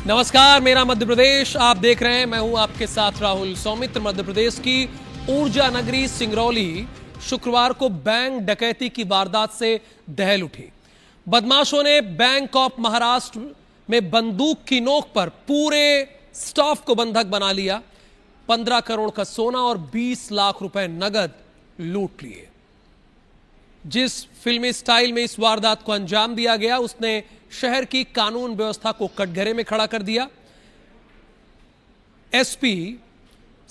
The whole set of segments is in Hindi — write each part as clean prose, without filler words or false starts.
नमस्कार, मेरा मध्य प्रदेश आप देख रहे हैं। मैं हूं आपके साथ राहुल सौमित्र। मध्य प्रदेश की ऊर्जा नगरी सिंगरौली शुक्रवार को बैंक डकैती की वारदात से दहल उठी। बदमाशों ने बैंक ऑफ महाराष्ट्र में बंदूक की नोक पर पूरे स्टाफ को बंधक बना लिया। 15 करोड़ का सोना और 20 लाख रुपए नगद लूट लिए। जिस फिल्मी स्टाइल में इस वारदात को अंजाम दिया गया, उसने शहर की कानून व्यवस्था को कटघरे में खड़ा कर दिया। एसपी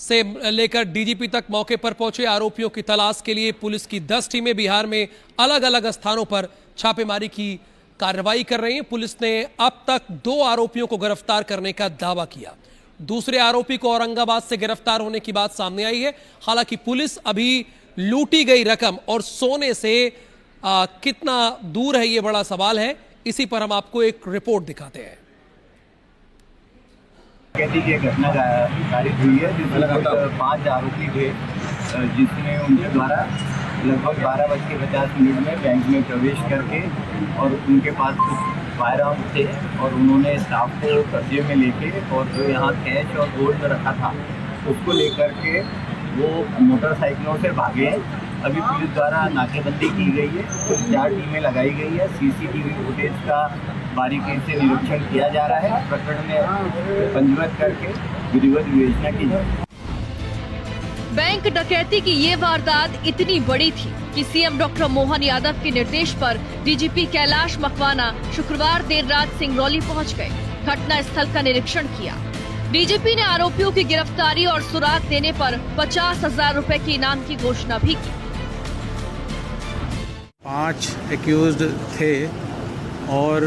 से लेकर डीजीपी तक मौके पर पहुंचे। आरोपियों की तलाश के लिए पुलिस की 10 टीमें बिहार में अलग अलग स्थानों पर छापेमारी की कार्रवाई कर रही हैं। पुलिस ने अब तक 2 आरोपियों को गिरफ्तार करने का दावा किया। दूसरे आरोपी को औरंगाबाद से गिरफ्तार होने की बात सामने आई है। हालांकि पुलिस अभी लूटी गई रकम और सोने से कितना दूर है, यह बड़ा सवाल है। इसी पर हम आपको एक रिपोर्ट दिखाते हैं। डकैती की घटना कारित हुई है जिसमें 5 आरोपी थे, जिसमें उनके द्वारा लगभग 12:50 में बैंक में प्रवेश करके और उनके पास कुछ फायर आर्म्स थे और उन्होंने स्टाफ को कब्जे में लेके और जो यहाँ कैश और गोल्ड रखा था उसको लेकर के वो मोटरसाइकिलों से भागे। अभी पुलिस द्वारा नाकेबंदी की गई है, तो 4 टीमें लगाई गई है। सीसीटीवी फुटेज का बारीकी से निरीक्षण किया जा रहा है। प्रकरण में पंजीबद्ध करके विधिवत विवेचना की जाए। बैंक डकैती की ये वारदात इतनी बड़ी थी कि सीएम डॉक्टर मोहन यादव के निर्देश पर डीजीपी कैलाश मकवाना शुक्रवार देर रात सिंगरौली पहुंच गए। घटना स्थल का निरीक्षण किया। डीजीपी ने आरोपियों की गिरफ्तारी और सुराग देने पर 50,000 रुपए के इनाम की घोषणा भी की। 5 एक्यूज्ड थे और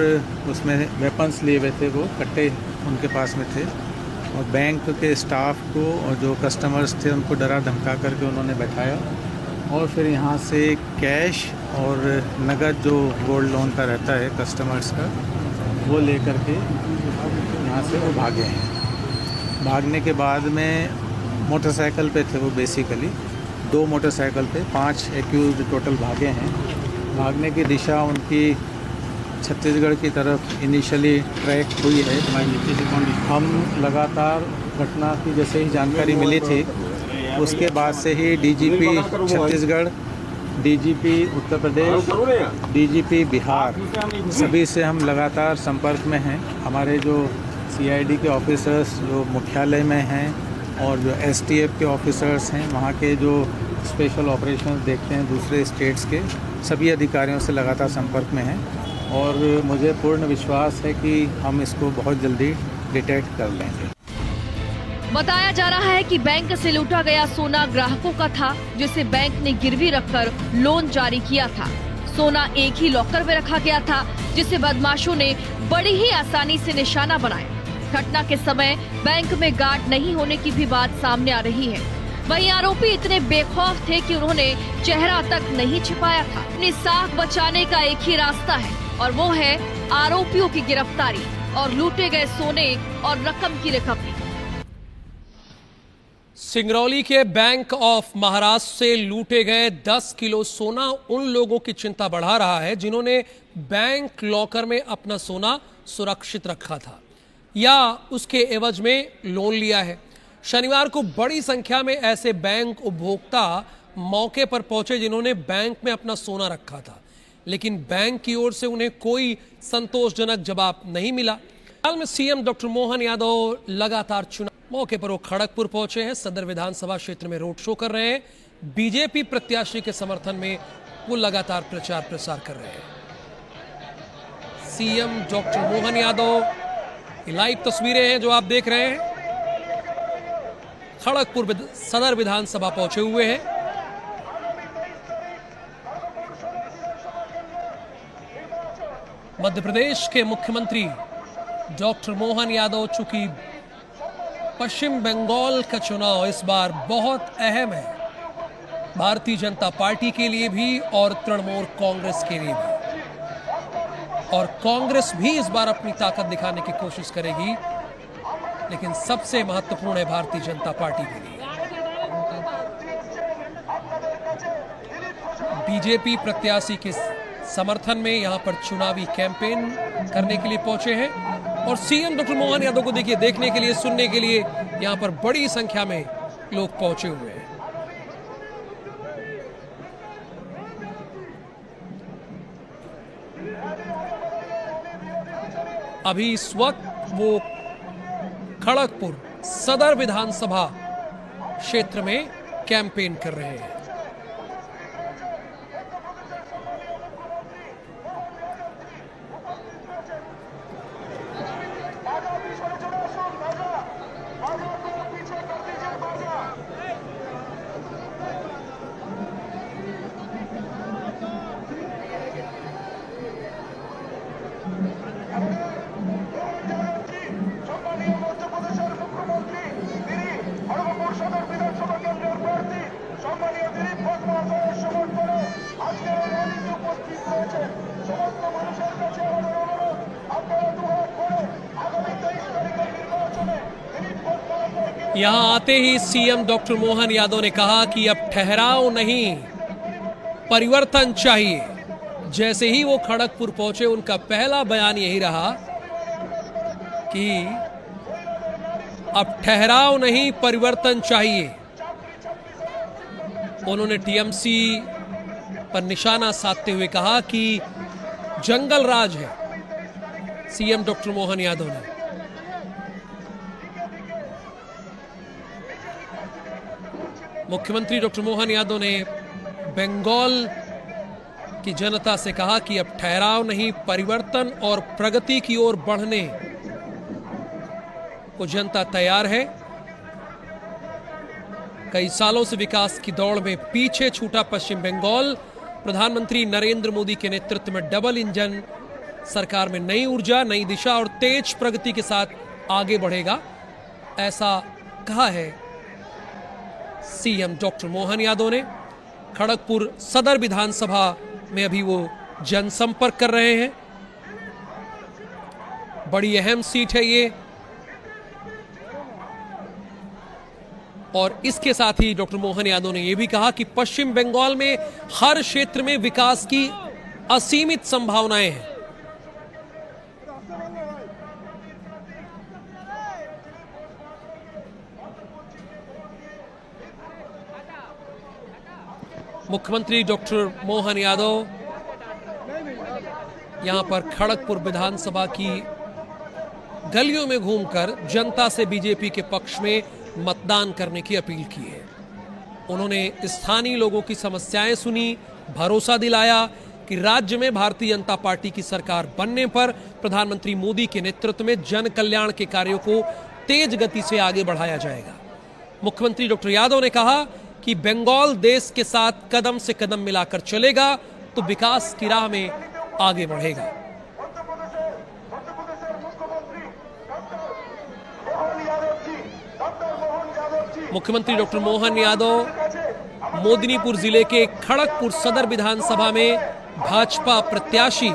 उसमें वेपन्स लिए हुए थे, वो कट्टे उनके पास में थे और बैंक के स्टाफ को और जो कस्टमर्स थे उनको डरा धमका करके उन्होंने बैठाया और फिर यहाँ से कैश और नगद जो गोल्ड लोन का रहता है कस्टमर्स का, वो लेकर के यहाँ से वो भागे हैं। भागने के बाद में मोटरसाइकिल पे थे वो, बेसिकली 2 मोटरसाइकिल पे 5 एक्यूज्ड टोटल भागे हैं। भागने की दिशा उनकी छत्तीसगढ़ की तरफ इनिशियली ट्रैक हुई है। हम लगातार घटना की जैसे ही जानकारी मिली थी उसके बाद से ही DGP Chhattisgarh, DGP Uttar Pradesh, DGP Bihar, सभी से हम लगातार संपर्क में हैं। हमारे जो सीआईडी के ऑफिसर्स जो मुख्यालय में हैं और जो एसटीएफ के ऑफिसर्स हैं, वहाँ के जो स्पेशल ऑपरेशंस देखते हैं दूसरे स्टेट्स के, सभी अधिकारियों से लगातार संपर्क में हैं और मुझे पूर्ण विश्वास है कि हम इसको बहुत जल्दी डिटेक्ट कर लेंगे। बताया जा रहा है कि बैंक से लूटा गया सोना ग्राहकों का था, जिसे बैंक ने गिरवी रखकर लोन जारी किया था। सोना एक ही लॉकर में रखा गया था, जिसे बदमाशों ने बड़ी ही आसानी से निशाना बनाया। घटना के समय बैंक में गार्ड नहीं होने की भी बात सामने आ रही है। वहीं आरोपी इतने बेखौफ थे कि उन्होंने चेहरा तक नहीं छिपाया था। अपनी साख बचाने का एक ही रास्ता है और वो है आरोपियों की गिरफ्तारी और लूटे गए सोने और रकम की रिकवरी। सिंगरौली के बैंक ऑफ महाराष्ट्र से लूटे गए 10 किलो सोना उन लोगों की चिंता बढ़ा रहा है जिन्होंने बैंक लॉकर में अपना सोना सुरक्षित रखा था या उसके एवज में लोन लिया है। शनिवार को बड़ी संख्या में ऐसे बैंक उपभोक्ता मौके पर पहुंचे जिन्होंने बैंक में अपना सोना रखा था, लेकिन बैंक की ओर से उन्हें कोई संतोषजनक जवाब नहीं मिला। हाल में सीएम डॉक्टर मोहन यादव लगातार चुनाव मौके पर वो खड़गपुर पहुंचे हैं। सदर विधानसभा क्षेत्र में रोड शो कर रहे हैं। बीजेपी प्रत्याशी के समर्थन में वो लगातार प्रचार प्रसार कर रहे हैं। CM doctor Mohan Yadav, live तस्वीरें हैं जो आप देख रहे हैं। खड़गपुर सदर विधानसभा पहुंचे हुए हैं। मध्य प्रदेश के मुख्यमंत्री डॉक्टर मोहन यादव, चूंकि पश्चिम बंगाल का चुनाव इस बार बहुत अहम है भारतीय जनता पार्टी के लिए भी और तृणमूल कांग्रेस के लिए भी, और कांग्रेस भी इस बार अपनी ताकत दिखाने की कोशिश करेगी, लेकिन सबसे महत्वपूर्ण है भारतीय जनता पार्टी के लिए। बीजेपी प्रत्याशी के समर्थन में यहां पर चुनावी कैंपेन करने के लिए पहुंचे हैं। और सीएम डॉक्टर मोहन यादव को देखिए, देखने के लिए, सुनने के लिए यहां पर बड़ी संख्या में लोग पहुंचे हुए हैं। अभी इस वक्त वो खड़गपुर सदर विधानसभा क्षेत्र में कैंपेन कर रहे हैं। यहां आते ही सीएम डॉक्टर मोहन यादव ने कहा कि अब ठहराव नहीं, परिवर्तन चाहिए। जैसे ही वो खड़गपुर पहुंचे, उनका पहला बयान यही रहा कि अब ठहराव नहीं, परिवर्तन चाहिए। उन्होंने टीएमसी पर निशाना साधते हुए कहा कि जंगल राज है। सीएम डॉक्टर मोहन यादव ने मुख्यमंत्री डॉक्टर मोहन यादव ने बंगाल की जनता से कहा कि अब ठहराव नहीं, परिवर्तन और प्रगति की ओर बढ़ने को जनता तैयार है। कई सालों से विकास की दौड़ में पीछे छूटा पश्चिम बंगाल प्रधानमंत्री नरेंद्र मोदी के नेतृत्व में डबल इंजन सरकार में नई ऊर्जा, नई दिशा और तेज प्रगति के साथ आगे बढ़ेगा, ऐसा कहा है सीएम डॉक्टर मोहन यादव ने। खड़गपुर सदर विधानसभा में अभी वो जनसंपर्क कर रहे हैं। बड़ी अहम सीट है ये, और इसके साथ ही डॉक्टर मोहन यादव ने यह भी कहा कि पश्चिम बंगाल में हर क्षेत्र में विकास की असीमित संभावनाएं हैं। मुख्यमंत्री डॉक्टर मोहन यादव यहां पर खड़गपुर विधानसभा की गलियों में घूमकर जनता से बीजेपी के पक्ष में मतदान करने की अपील की है। उन्होंने स्थानीय लोगों की समस्याएं सुनी, भरोसा दिलाया कि राज्य में भारतीय जनता पार्टी की सरकार बनने पर प्रधानमंत्री मोदी के नेतृत्व में जन कल्याण के कार्यों को तेज गति से आगे बढ़ाया जाएगा। मुख्यमंत्री डॉक्टर यादव ने कहा कि बंगाल देश के साथ कदम से कदम मिलाकर चलेगा तो विकास की राह में आगे बढ़ेगा। मुख्यमंत्री डॉक्टर मोहन यादव मोदिनीपुर जिले के खड़गपुर सदर विधानसभा में भाजपा प्रत्याशी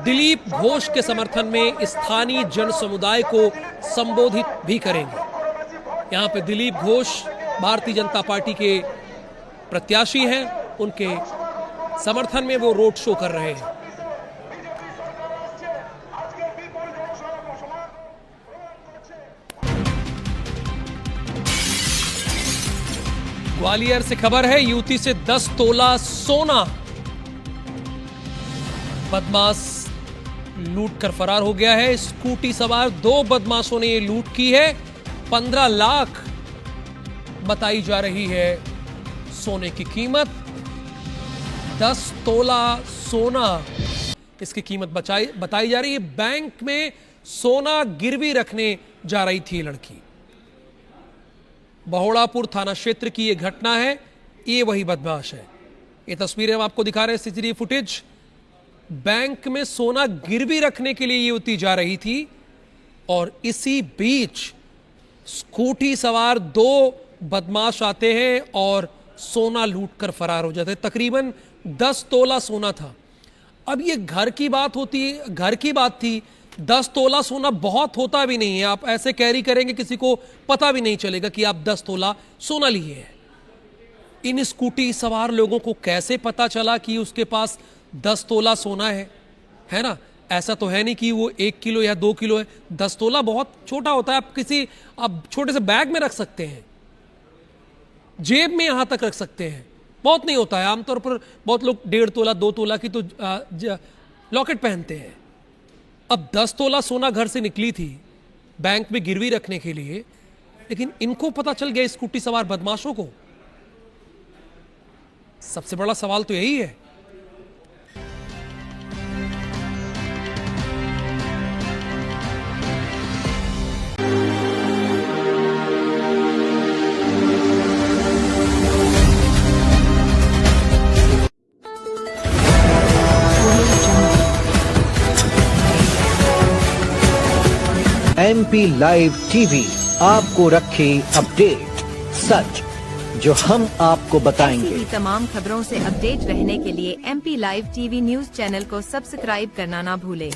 दिलीप घोष के समर्थन में स्थानीय जन समुदाय को संबोधित भी करेंगे। यहां पे दिलीप घोष भारतीय जनता पार्टी के प्रत्याशी हैं, उनके समर्थन में वो रोड शो कर रहे हैं। ग्वालियर से खबर है, युवती से 10 तोला सोना बदमाश लूट कर फरार हो गया है। स्कूटी सवार 2 बदमाशों ने ये लूट की है। 15 लाख बताई जा रही है सोने की कीमत। 10 तोला सोना इसकी कीमत बताई जा रही है। बैंक में सोना गिरवी रखने जा रही थी लड़की। बहोड़ापुर थाना क्षेत्र की यह घटना है। ये वही बदमाश है। ये तस्वीरें हम आपको दिखा रहे हैं, सीसीटीवी फुटेज। बैंक में सोना गिरवी रखने के लिए युवती जा रही थी और इसी बीच स्कूटी सवार 2 बदमाश आते हैं और सोना लूटकर फरार हो जाते हैं। तकरीबन 10 तोला सोना था। अब ये घर की बात थी। 10 तोला सोना बहुत होता भी नहीं है। आप ऐसे कैरी करेंगे, किसी को पता भी नहीं चलेगा कि आप 10 तोला सोना लिए हैं। इन स्कूटी सवार लोगों को कैसे पता चला कि उसके पास 10 तोला सोना है ना? ऐसा तो है नहीं कि वो 1 किलो या 2 किलो है। 10 तोला बहुत छोटा होता है, आप छोटे से बैग में रख सकते हैं, जेब में यहां तक रख सकते हैं, बहुत नहीं होता है। आमतौर पर बहुत लोग 1.5 तोला 2 तोला की तो लॉकेट पहनते हैं। अब 10 तोला सोना घर से निकली थी बैंक में गिरवी रखने के लिए, लेकिन इनको पता चल गया स्कूटी सवार बदमाशों को। सबसे बड़ा सवाल तो यही है। MP लाइव टीवी आपको रखे अपडेट, सच जो हम आपको बताएंगे। ऐसी ही तमाम खबरों से अपडेट रहने के लिए MP live TV news channel को सब्सक्राइब करना ना भूलें।